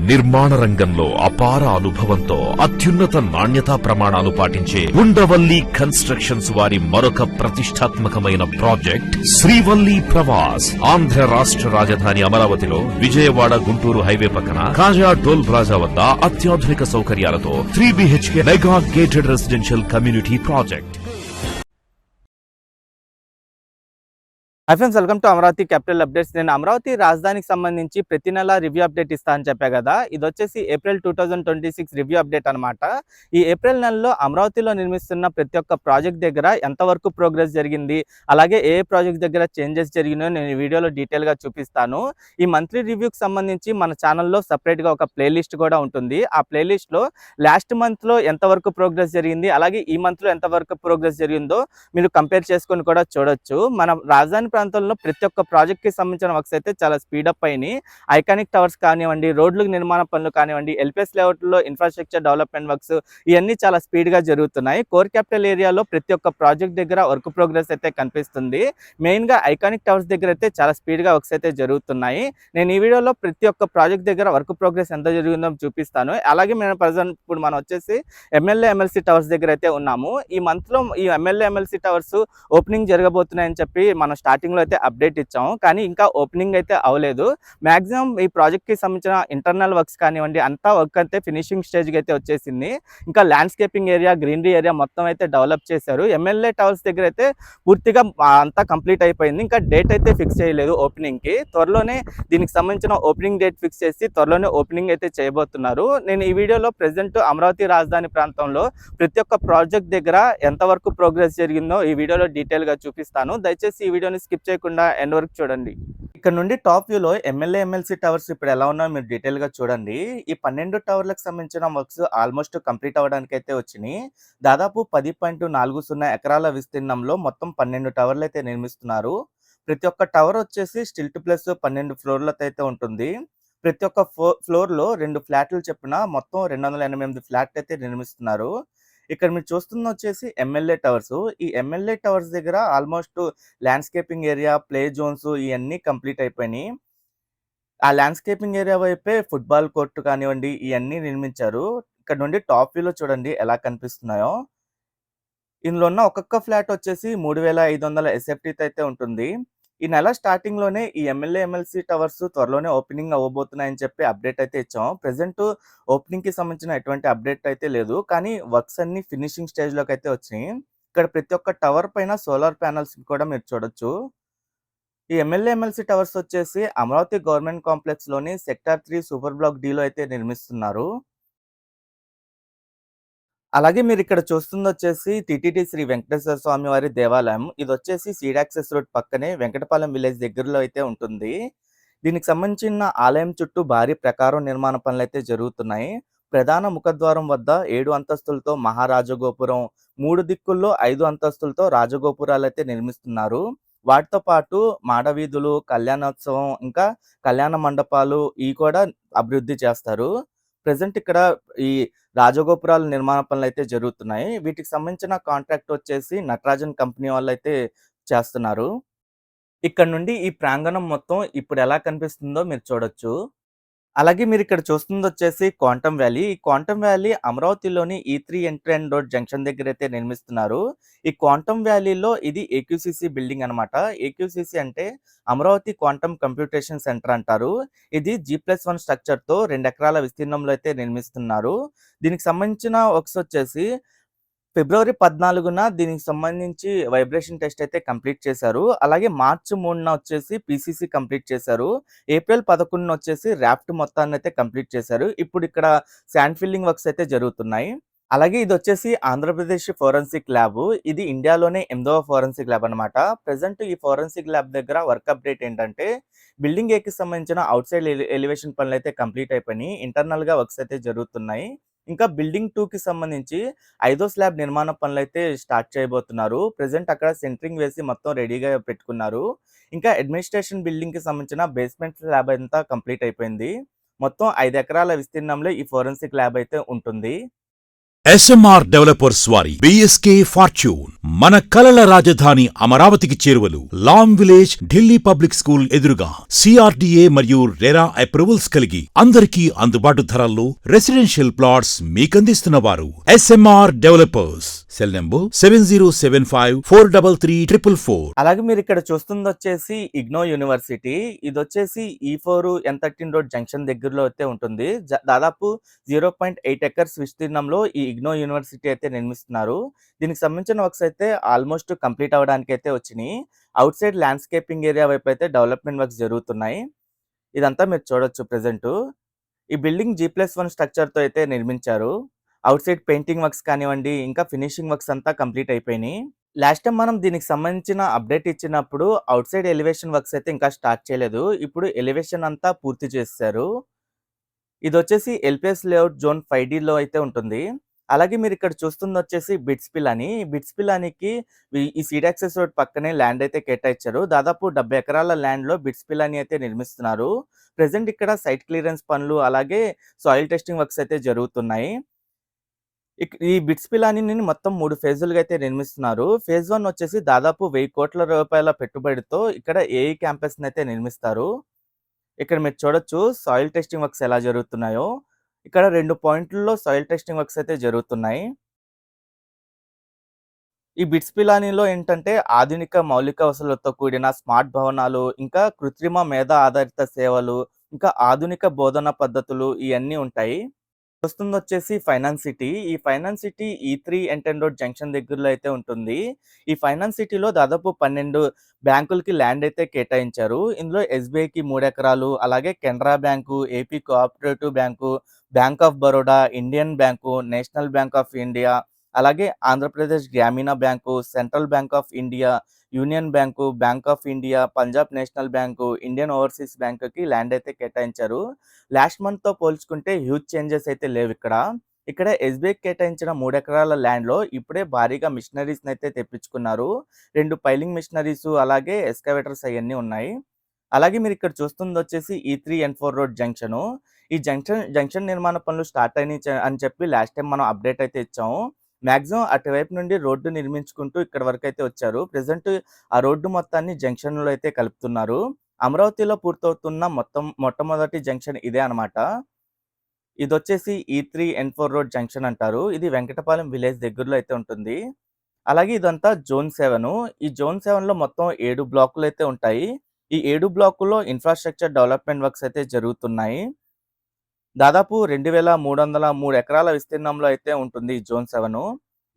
నిర్మాణ రంగంలో అపార అనుభవంతో అత్యున్నత నాణ్యతా ప్రమాణాలు పాటించే ఉండవల్లి కన్స్ట్రక్షన్స్ వారి మరొక ప్రతిష్టాత్మకమైన ప్రాజెక్ట్ శ్రీవల్లి ప్రవాస్. ఆంధ్ర రాష్ట్ర రాజధాని అమరావతిలో విజయవాడ గుంటూరు హైవే పక్కన కాజా టోల్ ప్లాజా వద్ద అత్యాధునిక సౌకర్యాలతో 3 BHK mega gated residential community project. Hi friends, welcome to Amaravati capital updates. నేను అమరావతి రాజధానికి సంబంధించి ప్రతి నెల రివ్యూ అప్డేట్ ఇస్తా అని చెప్పా కదా. ఇది వచ్చేసి ఏప్రిల్ 2026 రివ్యూ అప్డేట్ అనమాట. ఈ ఏప్రిల్ నెలలో అమరావతిలో నిర్మిస్తున్న ప్రతి ఒక్క ప్రాజెక్ట్ దగ్గర ఎంతవరకు ప్రోగ్రెస్ జరిగింది, అలాగే ఏ ప్రాజెక్ట్ దగ్గర చేంజెస్ జరిగినాయో నేను ఈ వీడియోలో డీటెయిల్గా చూపిస్తాను. ఈ మంత్లీ రివ్యూకి సంబంధించి మన ఛానల్లో సపరేట్గా ఒక ప్లేలిస్ట్ కూడా ఉంటుంది. ఆ ప్లేలిస్ట్లో లాస్ట్ మంత్లో ఎంతవరకు ప్రోగ్రెస్ జరిగింది, అలాగే ఈ మంత్లో ఎంతవరకు ప్రోగ్రెస్ జరిగిందో మీరు కంపేర్ చేసుకొని కూడా చూడొచ్చు. మన రాజధాని ప్రాంతంలో ప్రతి ఒక్క ప్రాజెక్ట్ కి సంబంధించిన వర్క్స్ అయితే చాలా స్పీడప్ అయినాయి. ఐకానిక్ టవర్స్ కానివ్వండి, రోడ్లకు నిర్మాణ పనులు కానివ్వండి, ఎల్పిఎస్ లేఅవుట్ లో ఇన్ఫ్రాస్ట్రక్చర్ డెవలప్మెంట్ వర్క్స్ ఇవన్నీ చాలా స్పీడ్ గా జరుగుతున్నాయి. కోర్ క్యాపిటల్ ఏరియాలో ప్రతి ఒక్క ప్రాజెక్ట్ దగ్గర వర్క్ ప్రోగ్రెస్ అయితే కనిపిస్తుంది. మెయిన్ గా ఐకానిక్ టవర్స్ దగ్గర అయితే చాలా స్పీడ్ గా వర్క్స్ అయితే జరుగుతున్నాయి. నేను ఈ వీడియోలో ప్రతి ఒక్క ప్రాజెక్ట్ దగ్గర వర్క్ ప్రోగ్రెస్ ఎంత జరిగిందో చూపిస్తాను. అలాగే మేము ప్రజెంట్ ఇప్పుడు మనం వచ్చేసి ఎమ్మెల్యే ఎమ్మెల్సీ టవర్స్ దగ్గర అయితే ఉన్నాము. ఈ మంత్ లో ఈ ఎమ్మెల్యే ఎమ్మెల్సీ టవర్స్ ఓపెనింగ్ జరగబోతున్నాయని చెప్పి మనం స్టార్టింగ్ లో అయితే అప్డేట్ ఇచ్చాము, కానీ ఇంకా ఓపెనింగ్ అయితే అవ్వలేదు. మాక్సిమం ఈ ప్రాజెక్ట్ కి సంబంధించిన ఇంటర్నల్ వర్క్స్ కానివ్వండి అంతా వర్క్ అయితే ఫినిషింగ్ స్టేజ్ కి అయితే వచ్చేసింది. ఇంకా ల్యాండ్స్కేపింగ్ ఏరియా, గ్రీనరీ ఏరియా మొత్తం అయితే డెవలప్ చేశారు. ఎమ్మెల్యే టవర్స్ దగ్గర అయితే పూర్తిగా అంతా కంప్లీట్ అయిపోయింది. ఇంకా డేట్ అయితే ఫిక్స్ చేయలేదు ఓపెనింగ్ కి. త్వరలోనే దీనికి సంబంధించిన ఓపెనింగ్ డేట్ ఫిక్స్ చేసి త్వరలోనే ఓపెనింగ్ అయితే చేయబోతున్నారు. నేను ఈ వీడియోలో ప్రెసెంట్ అమరావతి రాజధాని ప్రాంతంలో ప్రతి ఒక్క ప్రాజెక్ట్ దగ్గర ఎంతవరకు ప్రోగ్రెస్ జరిగిందో ఈ వీడియోలో డీటెయిల్ గా చూపిస్తాను. దయచేసి ఈ వీడియోని స్కిప్ చేయకుండా ఎండ్ వరకు చూడండి. ఇక్కడ నుండి టాప్ వ్యూలో ఎమ్మెల్యే ఎమ్మెల్సీ టవర్స్ ఇప్పుడు ఎలా ఉన్నాయో మీరు డీటెయిల్ గా చూడండి. ఈ 12 టవర్లకు సంబంధించిన వర్క్స్ ఆల్మోస్ట్ కంప్లీట్ అవ్వడానికి అయితే వచ్చినాయి. దాదాపు 10.40 ఎకరాల విస్తీర్ణంలో మొత్తం 12 టవర్లు అయితే నిర్మిస్తున్నారు. ప్రతి ఒక్క టవర్ వచ్చేసి స్టిల్ట్ ప్లస్ 12 ఫ్లోర్లతో అయితే ఉంటుంది. ప్రతి ఒక్క ఫ్లోర్ లో 2 ఫ్లాట్లు చెప్పిన మొత్తం 288 ఫ్లాట్ అయితే నిర్మిస్తున్నారు. ఇక్కడ మీరు చూస్తున్న వచ్చేసి ఎమ్మెల్యే టవర్స్. ఈ ఎమ్మెల్యే టవర్స్ దగ్గర almost landscaping area, play zones ఇవన్నీ కంప్లీట్ అయిపోయినాయి. ఆ ల్యాండ్స్కేపింగ్ ఏరియా వైపే ఫుట్బాల్ కోర్టు కానివ్వండి ఇవన్నీ నిర్మించారు. ఇక్కడ నుండి టాప్ వ్యూలో చూడండి ఎలా కనిపిస్తున్నాయో. ఇందులో ఉన్న ఒక్కొక్క ఫ్లాట్ వచ్చేసి 3500 ఎస్ఎఫ్టీతో అయితే ఉంటుంది. ఈ నెల స్టార్టింగ్ లోనే ఈ ఎమ్మెల్యే ఎమ్మెల్సీ టవర్స్ త్వరలోనే ఓపెనింగ్ అవ్వబోతున్నాయని చెప్పి అప్డేట్ అయితే ఇచ్చాం. ప్రెసెంట్ ఓపెనింగ్ కి సంబంధించిన ఎటువంటి అప్డేట్ అయితే లేదు, కానీ వర్క్స్ అన్ని ఫినిషింగ్ స్టేజ్ లోకి అయితే వచ్చినాయి. ఇక్కడ ప్రతి ఒక్క టవర్ పైన సోలార్ ప్యానల్స్ కూడా మీరు చూడొచ్చు. ఈ ఎమ్మెల్యే ఎమ్మెల్సీ టవర్స్ వచ్చేసి అమరావతి గవర్నమెంట్ కాంప్లెక్స్ లోని సెక్టార్ 3 సూపర్ బ్లాక్ డి లో అయితే నిర్మిస్తున్నారు. అలాగే మీరు ఇక్కడ చూస్తుంది వచ్చేసి టిటిడి శ్రీ వెంకటేశ్వర స్వామి వారి దేవాలయం. ఇది వచ్చేసి సీడ్ యాక్సెస్ రోడ్ పక్కనే వెంకటపాలెం విలేజ్ దగ్గరలో అయితే ఉంటుంది. దీనికి సంబంధించిన ఆలయం చుట్టూ భారీ ప్రకారం నిర్మాణ పనులు అయితే జరుగుతున్నాయి. ప్రధాన ముఖద్వారం వద్ద 7 అంతస్తులతో మహారాజగోపురం, 3 దిక్కుల్లో 5 అంతస్తులతో రాజగోపురాలు అయితే నిర్మిస్తున్నారు. వాటితో పాటు మాడవీధులు, కళ్యాణోత్సవం, ఇంకా కళ్యాణ మండపాలు ఇవి కూడా అభివృద్ధి చేస్తారు. ప్రెసెంట్ ఇక్కడ ఈ రాజగోపురాల నిర్మాణ పనులు అయితే జరుగుతున్నాయి. వీటికి సంబంధించిన కాంట్రాక్ట్ వచ్చేసి నటరాజన్ కంపెనీ వాళ్ళు అయితే చేస్తున్నారు. ఇక్కడ నుండి ఈ ప్రాంగణం మొత్తం ఇప్పుడు ఎలా కనిపిస్తుందో మీరు చూడొచ్చు. అలాగే మీరు ఇక్కడ చూస్తుంది వచ్చేసి క్వాంటమ్ వ్యాలీ. ఈ క్వాంటమ్ వ్యాలీ అమరావతిలోని E3 entry and road junction దగ్గర అయితే నిర్మిస్తున్నారు. ఈ క్వాంటమ్ వ్యాలీలో ఇది ఏక్యూసీసీ బిల్డింగ్ అనమాట. ఏక్యూసీసీ అంటే అమరావతి క్వాంటమ్ కంప్యూటేషన్ సెంటర్ అంటారు. ఇది G+1 స్ట్రక్చర్ తో 2 ఎకరాల విస్తీర్ణంలో అయితే నిర్మిస్తున్నారు. దీనికి సంబంధించిన వర్క్స్ వచ్చేసి ఫిబ్రవరి 14న దీనికి సంబంధించి వైబ్రేషన్ టెస్ట్ అయితే కంప్లీట్ చేశారు. అలాగే మార్చి 3న వచ్చేసి పీసీసీ కంప్లీట్ చేశారు. ఏప్రిల్ 11న వచ్చేసి రాఫ్ట్ మొత్తాన్ని అయితే కంప్లీట్ చేశారు. ఇప్పుడు ఇక్కడ శాండ్ ఫిల్లింగ్ వర్క్స్ అయితే జరుగుతున్నాయి. అలాగే ఇది వచ్చేసి ఆంధ్రప్రదేశ్ ఫోరెన్సిక్ ల్యాబ్. ఇది ఇండియాలోనే 8వ ఫోరెన్సిక్ ల్యాబ్ అనమాట. ప్రెసెంట్ ఈ ఫోరెన్సిక్ ల్యాబ్ దగ్గర వర్క్ అప్డేట్ ఏంటంటే బిల్డింగ్ ఏకి సంబంధించిన అవుట్ సైడ్ ఎలివేషన్ పనులు అయితే కంప్లీట్ అయిపోయినాయి. ఇంటర్నల్ గా వర్క్స్ అయితే జరుగుతున్నాయి. ఇంకా బిల్డింగ్ 2 కి సంబంధించి 5వ స్లాబ్ నిర్మాణ పనులు అయితే స్టార్ట్ చేయబోతున్నారు. ప్రెసెంట్ అక్కడ సెంట్రింగ్ వేసి మొత్తం రెడీగా పెట్టుకున్నారు. ఇంకా అడ్మినిస్ట్రేషన్ బిల్డింగ్ కి సంబంధించిన బేస్మెంట్ స్లాబ్ అంతా కంప్లీట్ అయిపోయింది. మొత్తం 5 ఎకరాల విస్తీర్ణంలో ఈ ఫోరెన్సిక్ ల్యాబ్ అయితే ఉంటుంది. ఎస్ఎంఆర్ డెవలపర్స్ వారి బిఎస్కే ఫార్చ్యూన్ మన కలల రాజధాని అమరావతికి చేరువలు Lam village Delhi public school ఎదురుగా సిఆర్డీఏ మరియు రెరా అప్రూవల్స్ కలిగి అందరికీ అందుబాటు ధరల్లో రెసిడెన్షియల్ ప్లాట్స్ మీకందిస్తున్న వారు ఎస్ఎంఆర్ డెవలపర్స్. Cell number 7075433444. అలాగే మీరు ఇక్కడ చూస్తుంది వచ్చేసి ఇగ్నో యూనివర్సిటీ. ఇది వచ్చేసి E4 N13 రోడ్ జంక్షన్ దగ్గరలో అయితే ఉంటుంది. దాదాపు 0.8 ఎకర్స్ విస్తీర్ణంలో ఈ ఇగ్నో యూనివర్సిటీ అయితే నిర్మిస్తున్నారు. దీనికి సంబంధించిన వర్క్స్ అయితే ఆల్మోస్ట్ కంప్లీట్ అవ్వడానికి అయితే వచ్చినాయి. అవుట్ సైడ్ ల్యాండ్స్కేపింగ్ ఏరియా వైపు అయితే డెవలప్మెంట్ వర్క్స్ జరుగుతున్నాయి. ఇదంతా మీరు చూడొచ్చు ప్రెజెంట్. ఈ బిల్డింగ్ G+1 స్ట్రక్చర్తో అయితే నిర్మించారు. అవుట్ సైడ్ పెయింటింగ్ వర్క్స్ కానివ్వండి, ఇంకా ఫినిషింగ్ వర్క్స్ అంతా కంప్లీట్ అయిపోయినాయి. లాస్ట్ టైం మనం దీనికి సంబంధించిన అప్డేట్ ఇచ్చినప్పుడు అవుట్ సైడ్ ఎలివేషన్ వర్క్స్ అయితే ఇంకా స్టార్ట్ చేయలేదు. ఇప్పుడు ఎలివేషన్ అంతా పూర్తి చేశారు. ఇది వచ్చేసి ఎల్పిఎస్ లేఅవుట్ జోన్ 5Dలో అయితే ఉంటుంది. అలాగే మీరు ఇక్కడ చూస్తుంది వచ్చేసి బిట్స్పిల్ అని. బిట్స్పిల్ అనికి ఈ సీడ్ యాక్సెస్ రోడ్ పక్కనే ల్యాండ్ అయితే కేటాయించారు. దాదాపు 70 ఎకరాల ల్యాండ్లో బిట్స్పిల్ అని అయితే నిర్మిస్తున్నారు. ప్రెసెంట్ ఇక్కడ సైట్ క్లియరెన్స్ పనులు అలాగే సాయిల్ టెస్టింగ్ వర్క్స్ అయితే జరుగుతున్నాయి. ఈ బిట్స్ పిలాని మొత్తం 3 ఫేజులుగా అయితే నిర్మిస్తున్నారు. ఫేజ్ 1 వచ్చేసి దాదాపు 1000 కోట్ల రూపాయల పెట్టుబడితో ఇక్కడ ఏఈ క్యాంపస్ అయితే నిర్మిస్తారు. ఇక్కడ మీరు చూడొచ్చు సాయిల్ టెస్టింగ్ వర్క్స్ ఎలా జరుగుతున్నాయో. ఇక్కడ 2 పాయింట్లలో సాయిల్ టెస్టింగ్ వర్క్స్ అయితే జరుగుతున్నాయి. ఈ బిట్స్ పిలానీలో ఏంటంటే ఆధునిక మౌలిక వసతులతో కూడిన స్మార్ట్ భవనాలు, ఇంకా కృత్రిమ మేధ ఆధారిత సేవలు, ఇంకా ఆధునిక బోధన పద్ధతులు ఇవన్నీ ఉంటాయి. వస్తుంది వచ్చేసి ఫైనాన్స్ సిటీ. ఈ finance city E3 N10 road junction దగ్గరలో అయితే ఉంటుంది. ఈ ఫైనాన్స్ సిటీలో దాదాపు 12 బ్యాంకులకి ల్యాండ్ అయితే కేటాయించారు. ఇందులో SBIకి 3 ఎకరాలు, అలాగే Canara bank, AP cooperative bank, bank of Baroda, Indian bank, national bank of India, అలాగే ఆంధ్రప్రదేశ్ గ్రామీణ bank, central bank of India, union bank, bank of India, Punjab national bank, Indian overseas బ్యాంకుకి ల్యాండ్ అయితే కేటాయించారు. లాస్ట్ మంత్తో పోల్చుకుంటే హ్యూజ్ చేంజెస్ అయితే లేవు ఇక్కడ. ఇక్కడ SBIకి కేటాయించిన 3 ఎకరాల ల్యాండ్లో ఇప్పుడే భారీగా మిషనరీస్ని అయితే తెప్పించుకున్నారు. 2 పైలింగ్ మిషనరీస్ అలాగే ఎస్కవేటర్స్ అవన్నీ ఉన్నాయి. అలాగే మీరు ఇక్కడ చూస్తుంది వచ్చేసి E3 N4 రోడ్ జంక్షను. ఈ జంక్షన్ నిర్మాణ పనులు స్టార్ట్ అయినాయి అని చెప్పి లాస్ట్ టైం మనం అప్డేట్ అయితే ఇచ్చాము. మ్యాక్సిమం అటువైపు నుండి రోడ్డు నిర్మించుకుంటూ ఇక్కడ వరకు అయితే వచ్చారు. ప్రెసెంట్ ఆ రోడ్డు మొత్తాన్ని జంక్షన్లో అయితే కలుపుతున్నారు. అమరావతిలో పూర్తవుతున్న మొట్టమొదటి జంక్షన్ ఇదే అనమాట. ఇది వచ్చేసి E3 N4 రోడ్ జంక్షన్ అంటారు. ఇది వెంకటపాలెం విలేజ్ దగ్గరలో అయితే ఉంటుంది. అలాగే ఇదంతా జోన్ 7. ఈ జోన్ 7లో మొత్తం 7 బ్లాకులు అయితే ఉంటాయి. ఈ 7 బ్లాకుల్లో ఇన్ఫ్రాస్ట్రక్చర్ డెవలప్మెంట్ వర్క్స్ అయితే జరుగుతున్నాయి. దాదాపు 2303 ఎకరాల విస్తీర్ణంలో అయితే ఉంటుంది ఈ జోన్ 7.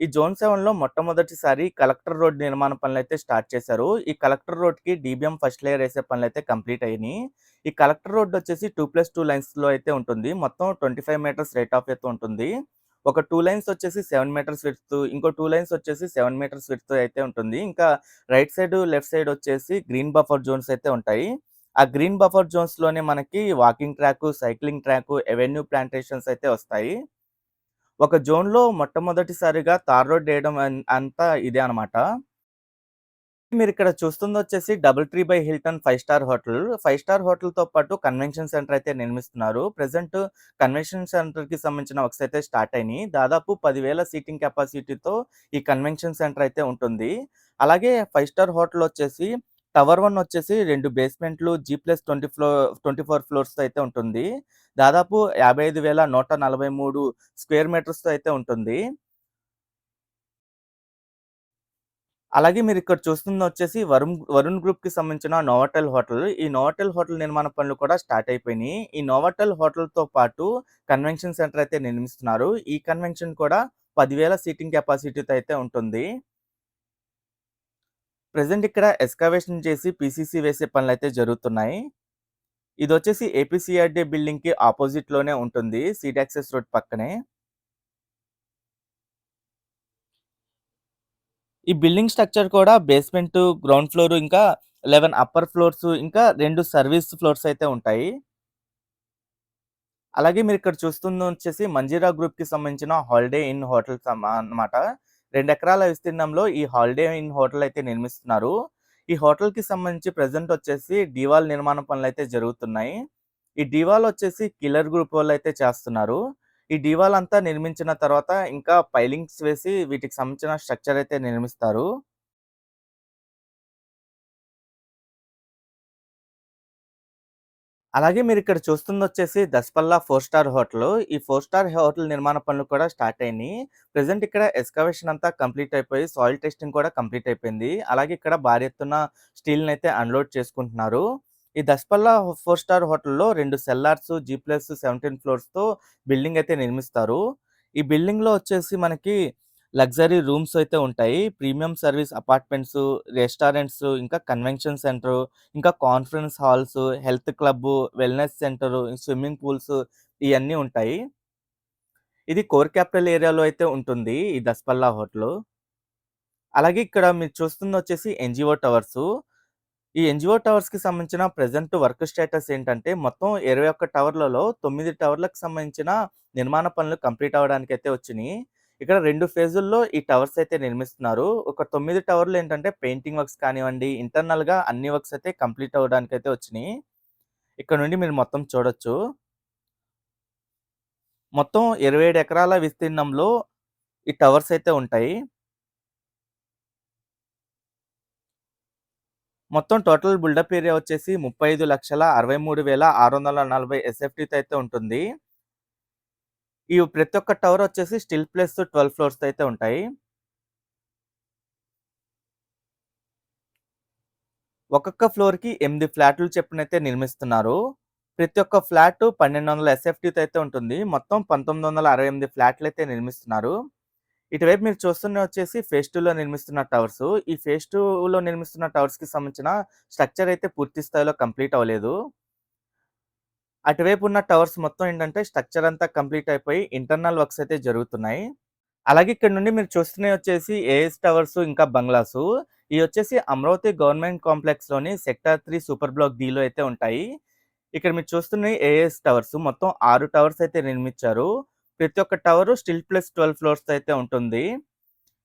ఈ జోన్ 7లో మొట్టమొదటిసారి కలెక్టర్ రోడ్ నిర్మాణ పనులు అయితే స్టార్ట్ చేశారు. ఈ కలెక్టర్ రోడ్కి DBM ఫస్ట్ లేయర్ వేసే పనులు అయితే కంప్లీట్ అయినాయి. ఈ కలెక్టర్ రోడ్ వచ్చేసి 2+2 లైన్స్లో అయితే ఉంటుంది. మొత్తం 25 మీటర్స్ రేట్ ఆఫ్ అయితే ఉంటుంది. ఒక 2 లైన్స్ వచ్చేసి 7 మీటర్స్ విడ్త్, ఇంకో 2 లైన్స్ వచ్చేసి 7 మీటర్స్ విడ్త్ అయితే ఉంటుంది. ఇంకా రైట్ సైడ్ లెఫ్ట్ సైడ్ వచ్చేసి గ్రీన్ బఫర్ జోన్స్ అయితే ఉంటాయి. ఆ గ్రీన్ బఫర్ జోన్స్లోనే మనకి walking track, cycling track, avenue plantations అయితే వస్తాయి. ఒక జోన్లో మొట్టమొదటిసారిగా తార్ రోడ్ వేయడం అంతా ఇదే అనమాట. మీరు ఇక్కడ చూస్తుంది వచ్చేసి double tree by Hilton 5 star hotel. 5 star హోటల్తో పాటు కన్వెన్షన్ సెంటర్ అయితే నిర్మిస్తున్నారు. ప్రెసెంట్ కన్వెన్షన్ సెంటర్కి సంబంధించిన వర్క్స్ అయితే స్టార్ట్ అయినాయి. దాదాపు 10,000 సీటింగ్ కెపాసిటీతో ఈ కన్వెన్షన్ సెంటర్ అయితే ఉంటుంది. అలాగే 5 స్టార్ హోటల్ వచ్చేసి టవర్ 1 వచ్చేసి 2 బేస్మెంట్లు, G+24 ఫ్లోర్స్తో అయితే ఉంటుంది. దాదాపు 55,143 స్క్వేర్ మీటర్స్తో అయితే ఉంటుంది. అలాగే మీరు ఇక్కడ చూస్తుంది వచ్చేసి వరుణ్ గ్రూప్కి సంబంధించిన నోవాటెల్ హోటల్. ఈ నోవాటెల్ హోటల్ నిర్మాణ పనులు కూడా స్టార్ట్ అయిపోయినాయి. ఈ నోవాటెల్ హోటల్తో పాటు కన్వెన్షన్ సెంటర్ అయితే నిర్మిస్తున్నారు. ఈ కన్వెన్షన్ కూడా 10,000 సీటింగ్ కెపాసిటీతో అయితే ఉంటుంది. ప్రెసెంట్ ఇక్కడ ఎస్కవేషన్ చేసి PCC వేసే పనులు అయితే జరుగుతున్నాయి. ఇది వచ్చేసి APCRD బిల్డింగ్కి ఆపోజిట్లోనే ఉంటుంది, సీడ్ యాక్సెస్ రోడ్ పక్కనే. ఈ బిల్డింగ్ స్ట్రక్చర్ కూడా బేస్మెంట్, గ్రౌండ్ ఫ్లోర్, ఇంకా 11 అప్పర్ ఫ్లోర్స్, ఇంకా 2 సర్వీస్ ఫ్లోర్స్ అయితే ఉంటాయి. అలాగే మీరు ఇక్కడ చూస్తుంది వచ్చేసి మంజీరా గ్రూప్కి సంబంధించిన హాలిడే ఇన్ హోటల్ అన్నమాట. 2 ఎకరాల విస్తీర్ణంలో ఈ హాలిడే ఇన్ హోటల్ అయితే నిర్మిస్తున్నారు. ఈ హోటల్కి సంబంధించి ప్రెసెంట్ వచ్చేసి డీవాల్ నిర్మాణ పనులు అయితే జరుగుతున్నాయి. ఈ డీవాల్ వచ్చేసి కిల్లర్ గ్రూప్ వాళ్ళు అయితే చేస్తున్నారు. ఈ డీ వాల్ అంతా నిర్మించిన తర్వాత ఇంకా పైలింగ్స్ వేసి వీటికి సంబంధించిన స్ట్రక్చర్ అయితే నిర్మిస్తారు. అలాగే మీరిక్కడ చూస్తుందొచ్చేసి 'దస్పల్లా 4 స్టార్ హోటలు'. ఈ 4 స్టార్ హోటల్ నిర్మాణ పనులు కూడా స్టార్ట్ అయినియి. ప్రెజెంట్ ఇక్కడ ఎక్స్‌కవేషన్ అంతా కంప్లీట్ అయిపోయి సాయిల్ టెస్టింగ్ కూడా కంప్లీట్ అయిపోయింది. అలాగే ఇక్కడ భారీ ఎత్తున స్టీల్‌నైతే అన్‌లోడ్ చేసుకుంటున్నారు. ఈ 'దస్పల్లా 4 స్టార్ హోటల్‌లో 2 సెల్లార్స్, G+17 ఫ్లోర్స్‌తో బిల్డింగ్ అయితే నిర్మిస్తారు. ఈ బిల్డింగ్‌లో వచ్చేసి మనకి లగ్జరీ రూమ్స్ అయితే ఉంటాయి. ప్రీమియం సర్వీస్ అపార్ట్మెంట్స్, రెస్టారెంట్స్, ఇంకా కన్వెన్షన్ సెంటర్, ఇంకా conference halls, health club, wellness centre, swimming pools ఇయన్నీ ఉంటాయి. ఇది కోర్ క్యాపిటల్ ఏరియాలో అయితే ఉంటుంది ఈ దస్పల్లా హోటలు. అలాగే ఇక్కడ మీరు చూస్తుందొచ్చేసి ఎన్‌జీఓ టవర్సు. ఈ ఎన్‌జీఓ టవర్స్‌కి సంబంధించిన ప్రెజెంట్ వర్క్ స్టేటస్ ఏంటంటే మొత్తం 21 టవర్లలో 9 టవర్లకు సంబంధించిన నిర్మాణ పనులు కంప్లీట్ అవ్వడానికైతే వచ్చినియి. ఇక్కడ 2 ఫేజుల్లో ఈ టవర్స్ అయితే నిర్మిస్తున్నారు. ఒక 9 టవర్లు ఏంటంటే పెయింటింగ్ వర్క్స్ కానివ్వండి, ఇంటర్నల్‌గా అన్ని వర్క్స్ అయితే కంప్లీట్ అవ్వడానికైతే వచ్చినియి. ఇక్కడ నుండి మీరు మొత్తం చూడొచ్చు. మొత్తం 27 ఎకరాల విస్తీర్ణంలో ఈ టవర్స్ అయితే ఉంటాయి. మొత్తం టోటల్ బిల్డప్ ఏరియా వచ్చేసి 35,63,640 ఎస్ఎఫ్టీతో అయితే ఉంటుంది. ఈ ప్రతి ఒక్క టవర్ వచ్చేసి స్టిల్ ప్లస్ 12 ఫ్లోర్స్‌తో అయితే ఉంటాయి. ఒక్కొక్క ఫ్లోర్‌కి 8 ఫ్లాట్లు చొప్పునైతే నిర్మిస్తున్నారు. ప్రతి ఒక్క ఫ్లాట్ 1200 ఎస్ఎఫ్టీతో అయితే ఉంటుంది. మొత్తం 1968 ఫ్లాట్‌లయితే నిర్మిస్తున్నారు. ఇటువైపు మీరు చూస్తున్నవి వచ్చేసి ఫేజ్ 2లో నిర్మిస్తున్న టవర్స్. ఈ ఫేజ్ 2లో నిర్మిస్తున్న టవర్స్‌కి సంబంధించిన స్ట్రక్చర్ అయితే పూర్తి స్థాయిలో కంప్లీట్ అవ్వలేదు. అటువైపు ఉన్న టవర్స్ మొత్తం ఏంటంటే స్ట్రక్చర్ అంతా కంప్లీట్ అయిపోయి ఇంటర్నల్ వర్క్స్ అయితే జరుగుతున్నాయి. అలాగే ఇక్కడ నుండి మీరు చూస్తున్నవి వచ్చేసి ఏఎస్ టవర్స్ ఇంకా బంగ్లాసు. ఇవి వచ్చేసి అమరావతి గవర్నమెంట్ కాంప్లెక్స్‌లోని సెక్టార్ 3 సూపర్ బ్లాక్ డీలో అయితే ఉంటాయి. ఇక్కడ మీరు చూస్తున్నవి ఏఎస్ టవర్స్. మొత్తం 6 టవర్స్ అయితే నిర్మించారు. ప్రతి ఒక్క టవరు స్టిల్ ప్లస్ 12 ఫ్లోర్స్‌తో అయితే ఉంటుంది.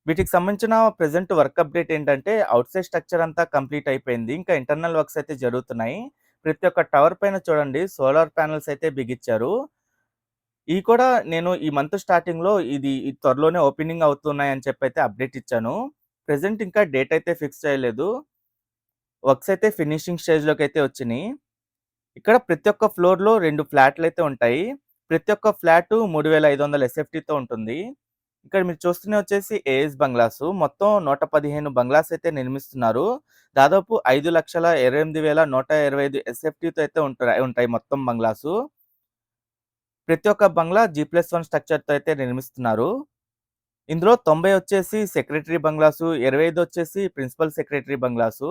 వీటికి సంబంధించిన ప్రెజెంట్ వర్క్ అప్డేట్ ఏంటంటే ఔట్‌సైడ్ స్ట్రక్చర్ అంతా కంప్లీట్ అయిపోయింది. ఇంకా ఇంటర్నల్ వర్క్స్ అయితే జరుగుతున్నాయి. ప్రతి ఒక్క టవర్ పైన చూడండి సోలార్ ప్యానెల్స్ అయితే బిగించారు. ఇవి కూడా నేను ఈ మంత్ స్టార్టింగ్‌లో ఇది త్వరలోనే ఓపెనింగ్ అవుతున్నాయని చెప్పైతే అప్డేట్ ఇచ్చాను. ప్రెజెంట్ ఇంకా డేట్ అయితే ఫిక్స్ చేయలేదు. వర్క్స్ అయితే ఫినిషింగ్ స్టేజ్‌లోకైతే వచ్చినియి. ఇక్కడ ప్రతి ఒక్క ఫ్లోర్‌లో 2 ఫ్లాట్‌లయితే ఉంటాయి. ప్రతి ఒక్క ఫ్లాటు 3500 ఎస్ఎఫ్టీతో ఉంటుంది. ఇక్కడ మీరు చూస్తున్నవి వచ్చేసి ఏఎస్ బంగ్లాసు. మొత్తం 115 బంగ్లాస్ అయితే నిర్మిస్తున్నారు. దాదాపు 5,28,125 ఎస్ఎఫ్టీతో అయితే ఉంటాయి మొత్తం బంగ్లాసు. ప్రతి ఒక్క బంగ్లా G+1 స్ట్రక్చర్‌తో అయితే నిర్మిస్తున్నారు. ఇందులో 90 వచ్చేసి సెక్రటరీ బంగ్లాసు, 25 వచ్చేసి ప్రిన్సిపల్ సెక్రటరీ బంగ్లాసు.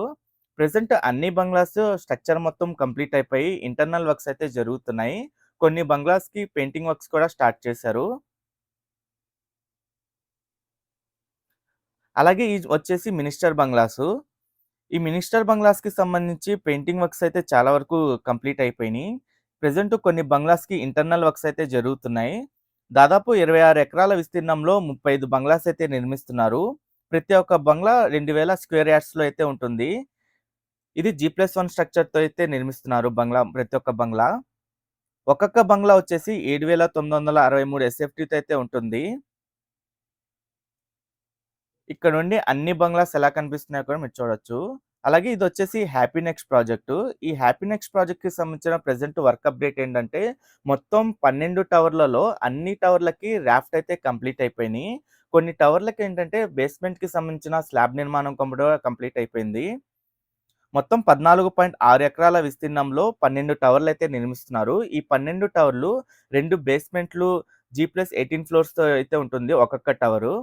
ప్రెజెంట్ అన్ని బంగ్లాస్ స్ట్రక్చర్ మొత్తం కంప్లీట్ అయిపోయి ఇంటర్నల్ వర్క్స్ అయితే జరుగుతున్నాయి. కొన్ని బంగ్లాస్‌కి పెయింటింగ్ వర్క్స్ కూడా స్టార్ట్ చేశారు. అలాగే ఇది వచ్చేసి మినిస్టర్ బంగ్లాసు. ఈ మినిస్టర్ బంగ్లాస్‌కి సంబంధించి పెయింటింగ్ వర్క్స్ అయితే చాలా వరకు కంప్లీట్ అయిపోయినియి. ప్రెజెంట్ కొన్ని బంగ్లాస్‌కి ఇంటర్నల్ వర్క్స్ అయితే జరుగుతున్నాయి. దాదాపు 26 ఎకరాల విస్తీర్ణంలో 35 బంగ్లాస్ అయితే నిర్మిస్తున్నారు. ప్రతి ఒక్క బంగ్లా 2000 స్క్వేర్ యార్డ్స్‌లో అయితే ఉంటుంది. ఇది G+1 స్ట్రక్చర్‌తో అయితే నిర్మిస్తున్నారు ప్రతి ఒక్క బంగ్లా. ఒక్కొక్క బంగ్లా వచ్చేసి 7,963 ఎస్ఎఫ్టీతో అయితే ఉంటుంది. ఇక్కడ నుండి అన్ని బంగ్లాస్ ఎలా కనిపిస్తున్నాయో కూడా మీరు చూడొచ్చు. అలాగే ఇదొచ్చేసి హ్యాపీ నెక్స్ట్ ప్రాజెక్టు. ఈ హ్యాపీ నెక్స్ట్ ప్రాజెక్ట్‌కి సంబంధించిన ప్రెజెంట్ వర్క్ అప్డేట్ ఏంటంటే మొత్తం 12 టవర్లలో అన్ని టవర్లకి రాఫ్ట్ అయితే కంప్లీట్ అయిపోయినియి. కొన్ని టవర్లకి ఏంటంటే బేస్మెంట్‌కి సంబంధించిన స్లాబ్ నిర్మాణం కూడా కంప్లీట్ అయిపోయింది. మొత్తం 14.6 ఎకరాల విస్తీర్ణంలో 12 టవర్లయితే నిర్మిస్తున్నారు. ఈ 12 టవర్లు 2 బేస్మెంట్లు G+18 ఫ్లోర్స్‌తో అయితే ఉంటుంది ఒక్కొక్క టవరు.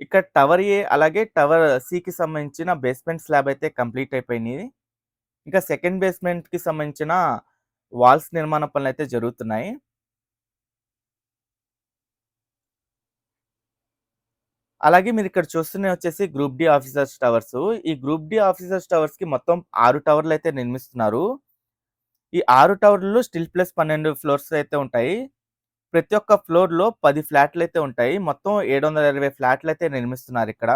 ఇక్కడ టవర్ ఏ అలాగే టవర్ సికి సంబంధించిన బేస్మెంట్ స్లాబ్ అయితే కంప్లీట్ అయిపోయినియి. ఇంకా సెకండ్ బేస్మెంట్‌కి సంబంధించిన వాల్స్ నిర్మాణ పనులైతే జరుగుతున్నాయి. అలాగే మీరిక్కడ చూస్తున్నవి వచ్చేసి గ్రూప్ డి ఆఫీసర్స్ టవర్సు. ఈ గ్రూప్ డి ఆఫీసర్స్ టవర్స్‌కి మొత్తం 6 టవర్లయితే నిర్మిస్తున్నారు. ఈ 6 టవర్లు స్టిల్ ప్లస్ 12 ఫ్లోర్స్ అయితే ఉంటాయి. ప్రతి ఒక్క ఫ్లోర్‌లో 10 ఫ్లాట్‌లయితే ఉంటాయి. మొత్తం 720 ఫ్లాట్‌లయితే నిర్మిస్తున్నారిక్కడ.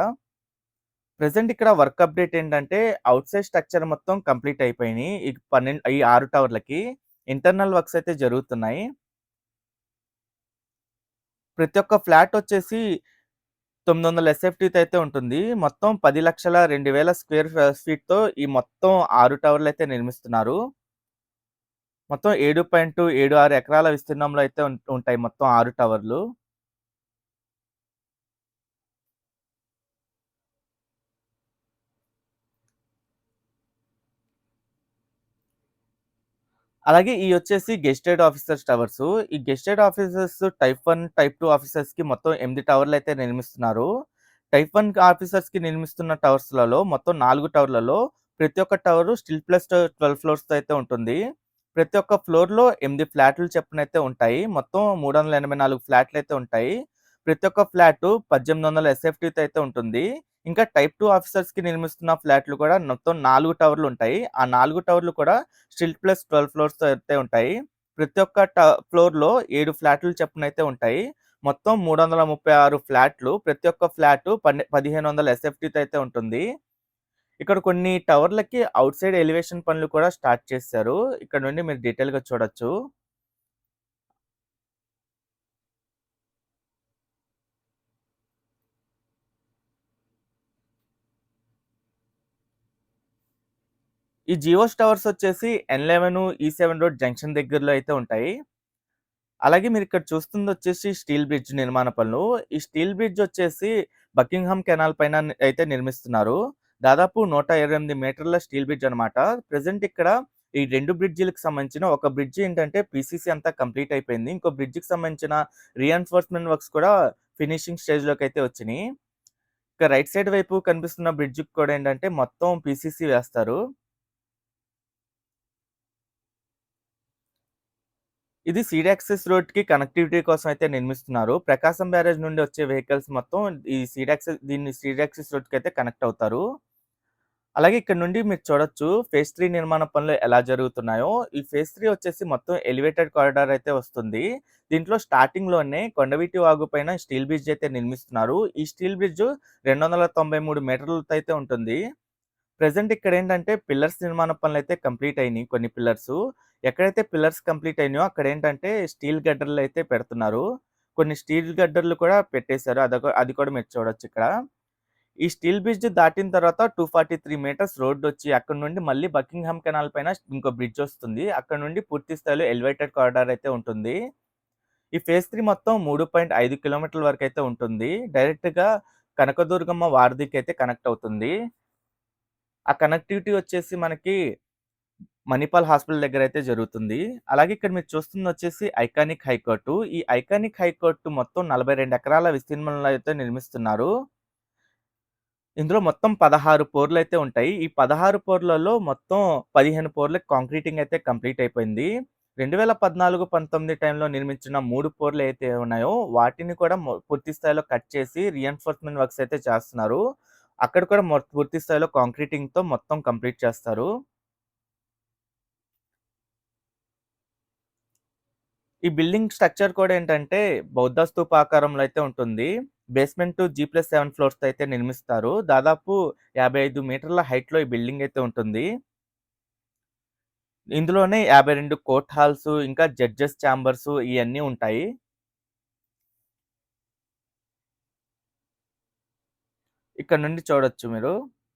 ప్రెజెంట్ ఇక్కడ వర్క్ అప్డేట్ ఏంటంటే ఔట్‌సైడ్ స్ట్రక్చర్ మొత్తం కంప్లీట్ అయిపోయినియి. ఈ 6 టవర్లకి. ఇంటర్నల్ వర్క్స్ అయితే జరుగుతున్నాయి. ప్రతి ఒక్క ఫ్లాట్ వచ్చేసి 900 ఎస్ఎఫ్టీతో అయితే ఉంటుంది. మొత్తం 10,02,000 స్క్వేర్ ఫీట్‌తో ఈ మొత్తం 6 టవర్‌లయితే నిర్మిస్తున్నారు. మొత్తం 7.76 ఎకరాల విస్తీర్ణంలో అయితే ఉంటాయి మొత్తం 6 టవర్లు. అలాగే ఇయొచ్చేసి గెస్టెడ్ ఆఫీసర్స్ టవర్సు. ఈ గెస్టెడ్ ఆఫీసర్స్ టైప్ 1, టైప్ 2 ఆఫీసర్స్‌కి మొత్తం 8 టవర్లయితే నిర్మిస్తున్నారు. టైప్ 1 ఆఫీసర్స్‌కి నిర్మిస్తున్న టవర్స్‌లలో మొత్తం 4 టవర్లలో ప్రతి ఒక్క టవరు స్టిల్ ప్లస్ 12 ఫ్లోర్స్‌తో అయితే ఉంటుంది. ప్రతి ఒక్క ఫ్లోర్‌లో 8 ఫ్లాట్లు చొప్పునైతే ఉంటాయి. మొత్తం 384 ఫ్లాట్‌లయితే ఉంటాయి. ప్రతి ఒక్క ఫ్లాటు 1800 ఎస్ఎఫ్టీతో అయితే ఉంటుంది. ఇంకా టైప్ 2 ఆఫీసర్స్‌కి నిర్మిస్తున్న ఫ్లాట్లు కూడా మొత్తం 4 టవర్లుంటాయి. ఆ 4 టవర్లు కూడా స్టిల్ ప్లస్ 12 ఫ్లోర్స్‌తో అయితే ఉంటాయి. ప్రతి ఒక్క ఫ్లోర్‌లో 7 ఫ్లాట్లు చొప్పునైతే ఉంటాయి. మొత్తం 336 ఫ్లాట్లు. ప్రతి ఒక్క ఫ్లాటు 1500 ఎస్ఎఫ్టీతో అయితే ఉంటుంది. ఇక్కడ కొన్ని టవర్‌లకి ఔట్ సైడ్ ఎలివేషన్ పనులు కూడా స్టార్ట్ చేశారు. ఇక్కడ నుండి మీరు డీటెయిల్‌గా చూడొచ్చు. ఈ జియోస్ టవర్స్ వచ్చేసి N11, E7 రోడ్ జంక్షన్ దగ్గరలో అయితే ఉంటాయి. అలాగే మీరిక్కడ చూస్తుందొచ్చేసి స్టీల్ బ్రిడ్జ్ నిర్మాణ పనులు. ఈ స్టీల్ బ్రిడ్జ్ వచ్చేసి బకింగ్‌హామ్ కెనాల్ పైన అయితే నిర్మిస్తున్నారు. దాదాపు 128 మీటర్ల స్టీల్ బ్రిడ్జ్ అనమాట. ప్రెజెంట్ ఇక్కడ ఈ 2 బ్రిడ్జిలకి సంబంధించిన ఒక బ్రిడ్జ్ ఏంటంటే పీసీసీ అంతా కంప్లీట్ అయిపోయింది. ఇంకో బ్రిడ్జ్‌కి సంబంధించిన రీఎన్ఫోర్స్‌మెంట్ వర్క్స్ కూడా ఫినిషింగ్ స్టేజ్‌లోకైతే వచ్చినియి. ఇక రైట్ సైడ్ వైపు కనిపిస్తున్న బ్రిడ్జ్‌కి కూడా ఏంటంటే మొత్తం పీసీసీ వేస్తారు. ఇది సీడ్ యాక్సెస్ రోడ్‌కి కనెక్టివిటీ కోసం అయితే నిర్మిస్తున్నారు. ప్రకాశం బ్యారేజ్ నుండి వచ్చే వెహికల్స్ మొత్తం ఈ సీడ్ యాక్సెస్ రోడ్‌కైతే కనెక్ట్ అవుతారు. అలాగే ఇక్కడ నుండి మీరు చూడొచ్చు ఫేజ్ 3 నిర్మాణ పనులు ఎలా జరుగుతున్నాయో. ఈ ఫేజ్ 3 వచ్చేసి మొత్తం ఎలివేటెడ్ కారిడార్ అయితే వస్తుంది. దీంట్లో స్టార్టింగ్‌లోనే కొండవీటి వాగు పైన స్టీల్ బ్రిడ్జ్ అయితే నిర్మిస్తున్నారు. ఈ స్టీల్ బ్రిడ్జ్ 293 మీటర్లతో అయితే ఉంటుంది. ప్రెజెంట్ ఇక్కడేంటంటే పిల్లర్స్ నిర్మాణ పనులైతే కంప్లీట్ అయినియి కొన్ని పిల్లర్సు. ఎక్కడైతే పిల్లర్స్ కంప్లీట్ అయినాయో అక్కడేంటంటే స్టీల్ గడ్డర్‌లయితే పెడుతున్నారు. కొన్ని స్టీల్ గడ్డర్‌లు కూడా పెట్టేశారు. అది కూడా మీరు చూడొచ్చిక్కడ. ఈ స్టీల్ బ్రిడ్జ్ దాటిన తర్వాత 243 మీటర్స్ రోడ్డొచ్చి అక్కడి నుండి మళ్ళీ బకింగ్‌హామ్ కెనాల్ పైన ఇంకో బ్రిడ్జ్ వస్తుంది. అక్కడ నుండి పూర్తి స్థాయిలో ఎలివేటెడ్ కారిడార్ అయితే ఉంటుంది. ఈ ఫేజ్ 3 మొత్తం 3.5 కిలోమీటర్ల వరకైతే ఉంటుంది. డైరెక్ట్‌గా కనకదుర్గమ్మ వారధికైతే కనెక్ట్ అవుతుంది. ఆ కనెక్టివిటీ వచ్చేసి మనకి మణిపాల్ హాస్పిటల్ దగ్గరైతే జరుగుతుంది. అలాగే ఇక్కడ మీరు చూస్తుందొచ్చేసి ఐకానిక్ హైకోర్టు. ఈ ఐకానిక్ హైకోర్టు మొత్తం 42 ఎకరాల విస్తీర్ణంలో అయితే నిర్మిస్తున్నారు. ఇందులో మొత్తం 16 పోర్లయితే ఉంటాయి. ఈ 16 పోర్లలో మొత్తం 15 పోర్లకి కాంక్రీటింగ్ అయితే కంప్లీట్ అయిపోయింది. 2014, 19 టైంలో నిర్మించిన 3 పోర్లు అయితే ఉన్నాయో వాటిని కూడా పూర్తి స్థాయిలో కట్ చేసి రీఎన్ఫోర్స్‌మెంట్ వర్క్స్ అయితే చేస్తున్నారు. అక్కడ కూడా పూర్తి స్థాయిలో కాంక్రీటింగ్‌తో మొత్తం కంప్లీట్ చేస్తారు. ఈ బిల్డింగ్ స్ట్రక్చర్ కూడా ఏంటంటే బౌద్ధ స్తూప ఆకారంలో అయితే ఉంటుంది. బేస్మెంట్ G+7 ఫ్లోర్స్‌తో అయితే నిర్మిస్తారు. దాదాపు 55 మీటర్ల హైట్‌లో ఈ బిల్డింగ్ అయితే ఉంటుంది. ఇందులోనే 52 కోర్ట్ హాల్స్, ఇంకా జడ్జెస్ చాంబర్స్ ఇయన్నీ ఉంటాయి. ఇక్కడ నుండి చూడొచ్చు మీరు.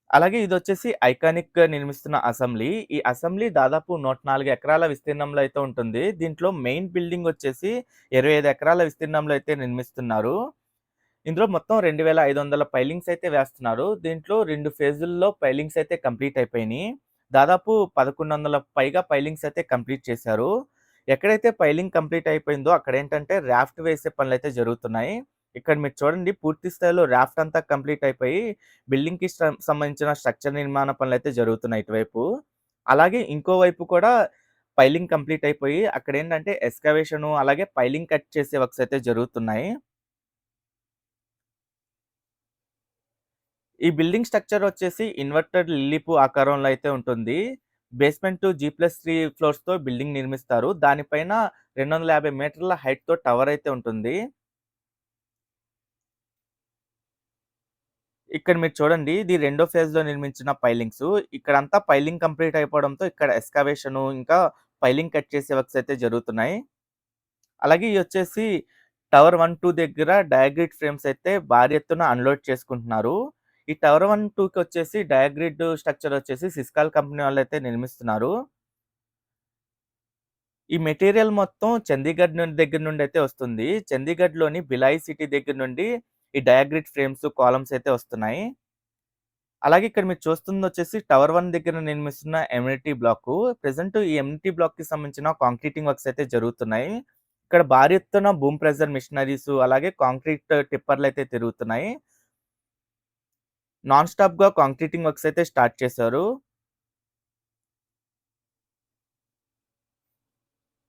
అలాగే ఇదొచ్చేసి ఐకానిక్‌గా నిర్మిస్తున్న అసెంబ్లీ. ఈ అసెంబ్లీ దాదాపు 104 ఎకరాల విస్తీర్ణంలో అయితే ఉంటుంది. దీంట్లో మెయిన్ బిల్డింగ్ వచ్చేసి 25 ఎకరాల విస్తీర్ణంలో అయితే నిర్మిస్తున్నారు. ఇందులో మొత్తం 2500 పైలింగ్స్ అయితే వేస్తున్నారు. దీంట్లో 2 ఫేజుల్లో పైలింగ్స్ అయితే కంప్లీట్ అయిపోయినియి. దాదాపు 1100 పైగా పైలింగ్స్ అయితే కంప్లీట్ చేశారు. ఎక్కడైతే పైలింగ్ కంప్లీట్ అయిపోయిందో అక్కడేంటంటే రాఫ్ట్ వేసే పనులైతే జరుగుతున్నాయి. ఇక్కడ మీరు చూడండి పూర్తి స్థాయిలో రాఫ్ట్ అంతా కంప్లీట్ అయిపోయి బిల్డింగ్‌కి సంబంధించిన స్ట్రక్చర్ నిర్మాణ పనులైతే జరుగుతున్నాయి ఇటువైపు. అలాగే ఇంకో వైపు కూడా పైలింగ్ కంప్లీట్ అయిపోయి అక్కడేంటంటే ఎక్స్‌కవేషను అలాగే పైలింగ్ కట్ చేసే వర్క్స్ అయితే జరుగుతున్నాయి. ఈ బిల్డింగ్ స్ట్రక్చర్ వచ్చేసి ఇన్వర్టెడ్ లిల్లీపు ఆకారంలో అయితే ఉంటుంది. బేస్మెంట్ G+3 ఫ్లోర్స్‌తో బిల్డింగ్ నిర్మిస్తారు. దానిపైన 250 మీటర్ల హైట్‌తో టవర్ అయితే ఉంటుంది. ఇక్కడ మీరు చూడండి ఇది రెండో ఫేజ్‌లో నిర్మించిన పైలింగ్స్. ఇక్కడంతా పైలింగ్ కంప్లీట్ అయిపోవడంతో ఇక్కడ ఎక్స్‌కవేషను ఇంకా పైలింగ్ కట్ చేసే వర్క్స్ అయితే జరుగుతున్నాయి. అలాగే ఇయొచ్చేసి టవర్ 1, 2 దగ్గర డయాగ్రిడ్ ఫ్రేమ్స్ అయితే భారీ ఎత్తున అన్‌లోడ్ చేసుకుంటున్నారు. ఈ టవర్ 1, 2కి వచ్చేసి డయాగ్రిడ్ స్ట్రక్చర్ వచ్చేసి సిస్కాల్ కంపెనీ వాళ్ళైతే నిర్మిస్తున్నారు. ఈ మెటీరియల్ మొత్తం చండీగఢ్ దగ్గర నుండి అయితే వస్తుంది. చండీగఢ్‌లోని బిలాయ్ సిటీ దగ్గర నుండి ఈ డయాగ్రిడ్ ఫ్రేమ్స్, కాలమ్స్ అయితే వస్తున్నాయి. అలాగే ఇక్కడ మీరు చూస్తుందొచ్చేసి టవర్ 1 దగ్గర నిర్మిస్తున్న ఎమ్యూనిటీ బ్లాకు. ప్రెజెంట్ ఈ ఎమ్యూనిటీ బ్లాక్‌కి సంబంధించిన కాంక్రీటింగ్ వర్క్స్ అయితే జరుగుతున్నాయి. ఇక్కడ భారీ ఎత్తున బూమ్ ప్రెజర్ మిషనరీస్ అలాగే కాంక్రీట్ టిప్పర్‌లయితే తిరుగుతున్నాయి. నాన్ స్టాప్‌గా కాంక్రీటింగ్ వర్క్స్ అయితే స్టార్ట్ చేశారు.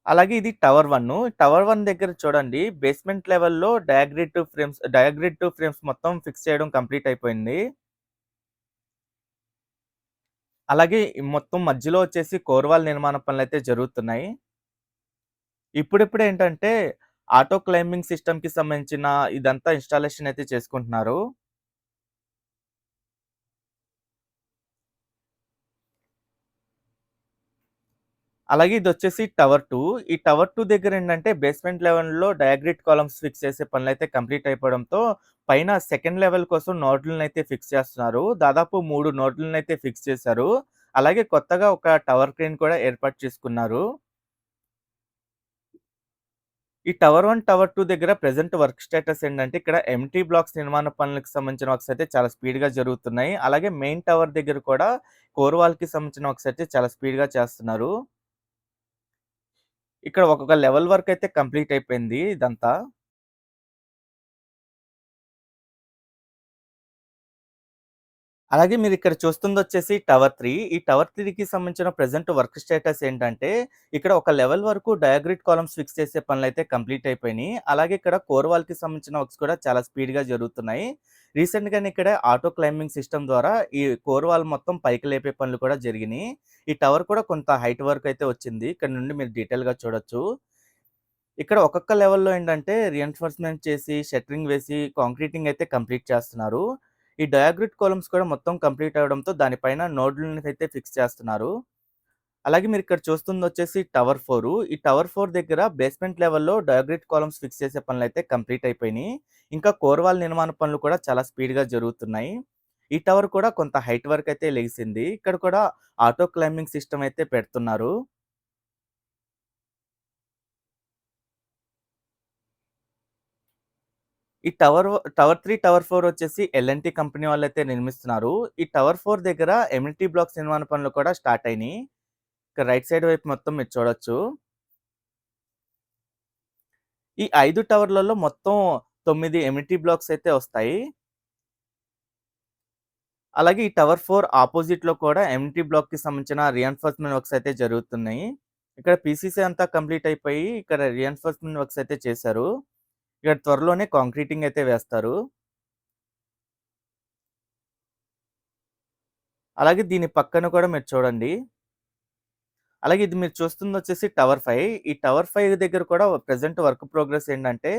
అలాగే ఇది టవర్ 1. టవర్ 1 దగ్గర చూడండి బేస్‌మెంట్ లెవెల్‌లో డయాగ్రిడ్ 2 ఫ్రేమ్స్ మొత్తం ఫిక్స్ చేయడం కంప్లీట్ అయిపోయింది. అలాగే ఈ మొత్తం మధ్యలో వచ్చేసి కోర్ వాల్ నిర్మాణ పనులైతే జరుగుతున్నాయి. ఇప్పుడిప్పుడేంటంటే ఆటో క్లైంబింగ్ సిస్టమ్‌కి సంబంధించిన ఇదంతా ఇన్‌స్టాలేషన్ అయితే చేసుకుంటున్నారు. అలాగే ఇదొచ్చేసి టవర్ 2. ఈ టవర్ 2 దగ్గరేంటంటే బేస్‌మెంట్ లెవెల్‌లో డయాగ్రిడ్ కాలమ్స్ ఫిక్స్ చేసే పనులైతే కంప్లీట్ అయిపోవడంతో పైన సెకండ్ లెవెల్ కోసం నోడ్‌లనైతే ఫిక్స్ చేస్తున్నారు. దాదాపు 3 నోడ్‌లనైతే ఫిక్స్ చేశారు. అలాగే కొత్తగా ఒక టవర్ క్రేన్ కూడా ఏర్పాటు చేసుకున్నారు. ఈ టవర్ 1, టవర్ 2 దగ్గర ప్రెజెంట్ వర్క్ స్టేటస్ ఏంటంటే ఇక్కడ ఎంటీ బ్లాక్స్ నిర్మాణ పనులకు సంబంధించిన వర్క్స్ అయితే చాలా స్పీడ్‌గా జరుగుతున్నాయి. అలాగే మెయిన్ టవర్ దగ్గర కూడా కోర్ వాల్‌కి సంబంధించిన వర్క్స్ అయితే చాలా స్పీడ్‌గా చేస్తున్నారు. ఇక్కడ ఒక్కొక్క లెవెల్ వరకు అయితే కంప్లీట్ అయిపోయింది ఇదంతా. అలాగే మీరిక్కడ చూస్తుందొచ్చేసి టవర్ 3. ఈ టవర్ 3కి సంబంధించిన ప్రెజెంట్ వర్క్ స్టేటస్ ఏంటంటే, ఇక్కడ ఒక లెవెల్ వరకు డయాగ్రిడ్ కాలమ్స్ ఫిక్స్ చేసే పనులైతే కంప్లీట్ అయిపోయినాయి. అలాగే ఇక్కడ కోర్ వాల్‌కి సంబంధించిన వర్క్స్ కూడా చాలా స్పీడ్‌గా జరుగుతున్నాయి. రీసెంట్‌గానే ఇక్కడ ఆటో క్లైంబింగ్ సిస్టమ్ ద్వారా ఈ కోర్ వాల్ మొత్తం పైకి లేపే పనులు కూడా జరిగినాయి. ఈ టవర్ కూడా కొంత హైట్ వరకు అయితే వచ్చింది. ఇక్కడ నుండి మీరు డీటెయిల్‌గా చూడొచ్చు. ఇక్కడ ఒక్కొక్క లెవెల్‌లో ఏంటంటే రీఎన్ఫోర్స్‌మెంట్ చేసి, షట్టరింగ్ వేసి, కాంక్రీటింగ్ అయితే కంప్లీట్ చేస్తున్నారు. ఈ డయాగ్రిడ్ కాలమ్స్ కూడా మొత్తం కంప్లీట్ అవ్వడంతో దానిపైన నోడ్‌లని అయితే ఫిక్స్ చేస్తున్నారు. అలాగే మీరిక్కడ చూస్తుందొచ్చేసి టవర్ 4. ఈ టవర్ 4 దగ్గర బేస్‌మెంట్ లెవెల్‌లో డయాగ్రిడ్ కాలమ్స్ ఫిక్స్ చేసే పనులైతే కంప్లీట్ అయిపోయినాయి. ఇంకా కోర్ వాల్ నిర్మాణ పనులు కూడా చాలా స్పీడ్‌గా జరుగుతున్నాయి. ఈ టవర్ కూడా కొంత హైట్ వరకైతే లెగిసింది. ఇక్కడ కూడా ఆటో క్లైంబింగ్ సిస్టమ్ అయితే పెడుతున్నారు. ఈ టవర్ 3, టవర్ 4 వచ్చేసి ఎల్&టీ కంపెనీ వాళ్ళైతే నిర్మిస్తున్నారు. ఈ టవర్ 4 దగ్గర ఎమ్యూనిటీ బ్లాక్స్ నిర్మాణ పనులు కూడా స్టార్ట్ అయినాయి. ఇక్కడ రైట్ సైడ్ వైపు మొత్తం మీరు చూడొచ్చు. ఈ 5 టవర్లలో మొత్తం 9 ఎమ్యూనిటీ బ్లాక్స్ అయితే వస్తాయి. అలాగే ఈ టవర్ 4 ఆపోజిట్‌లో కూడా ఎమ్యూనిటీ బ్లాక్‌కి సంబంధించిన రీఎన్ఫోర్స్‌మెంట్ వర్క్స్ అయితే జరుగుతున్నాయి. ఇక్కడ పీసీసీ అంతా కంప్లీట్ అయిపోయి ఇక్కడ రీఎన్ఫోర్స్‌మెంట్ వర్క్స్ అయితే చేశారు. ఇక్కడ త్వరలోనే కాంక్రీటింగ్ అయితే వేస్తారు. అలాగే దీని పక్కన కూడా మీరు చూడండి. అలాగే ఇది మీరు చూస్తుందొచ్చేసి టవర్ 5. ఈ టవర్ 5 దగ్గర కూడా ప్రెజెంట్ వర్క్ ప్రోగ్రెస్ ఏంటంటే,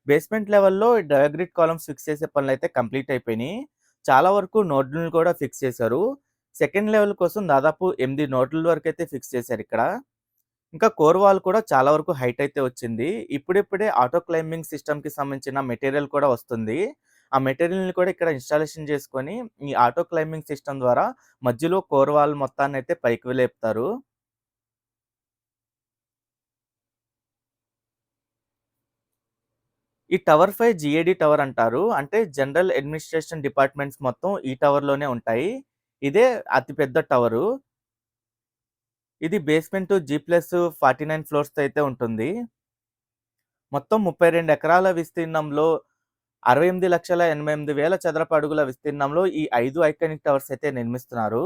బేస్‌మెంట్ లెవెల్‌లో డయాగ్రిడ్ కాలమ్స్ ఫిక్స్ చేసే పనులైతే కంప్లీట్ అయిపోయినాయి. చాలా వరకు నోడ్‌లను కూడా ఫిక్స్ చేశారు. సెకండ్ లెవెల్ కోసం దాదాపు 8 నోడ్‌ల వరకైతే ఫిక్స్ చేశారిక్కడ. ఇంకా కోర్ వాల్ కూడా చాలా వరకు హైట్ అయితే వచ్చింది. ఇప్పుడిప్పుడే ఆటో క్లైంబింగ్ సిస్టమ్‌కి సంబంధించిన మెటీరియల్ కూడా వస్తుంది. ఆ మెటీరియల్‌ని కూడా ఇక్కడ ఇన్‌స్టాలేషన్ చేసుకొని, ఈ ఆటో క్లైంబింగ్ సిస్టమ్ ద్వారా మధ్యలో కోర్ వాల్ మొత్తాన్నయితే పైకి లేపుతారు. ఈ టవర్ 5 జీఏడీ టవర్ అంటారు. అంటే జనరల్ అడ్మినిస్ట్రేషన్ డిపార్ట్మెంట్స్ మొత్తం ఈ టవర్‌లోనే ఉంటాయి. ఇదే అతి పెద్ద టవరు. ఇది బేస్‌మెంట్ G+49 ఫ్లోర్స్‌తో అయితే ఉంటుంది. మొత్తం 32 ఎకరాల విస్తీర్ణంలో 68,88,000 చదరపు అడుగుల విస్తీర్ణంలో ఈ 5 ఐకానిక్ టవర్స్ అయితే నిర్మిస్తున్నారు.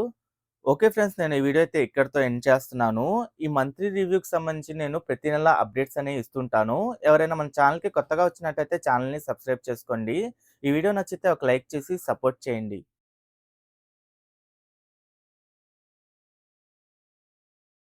ఓకే ఫ్రెండ్స్, నేను ఈ వీడియో అయితే ఇక్కడితో ఎండ్ చేస్తున్నాను. ఈ మంత్లీ రివ్యూకి సంబంధించి నేను ప్రతి నెల అప్డేట్స్ అనేవి ఇస్తుంటాను. ఎవరైనా మన ఛానల్‌కి కొత్తగా వచ్చినట్టయితే ఛానల్‌ని సబ్స్క్రైబ్ చేసుకోండి. ఈ వీడియో నచ్చితే ఒక లైక్ చేసి సపోర్ట్ చేయండి.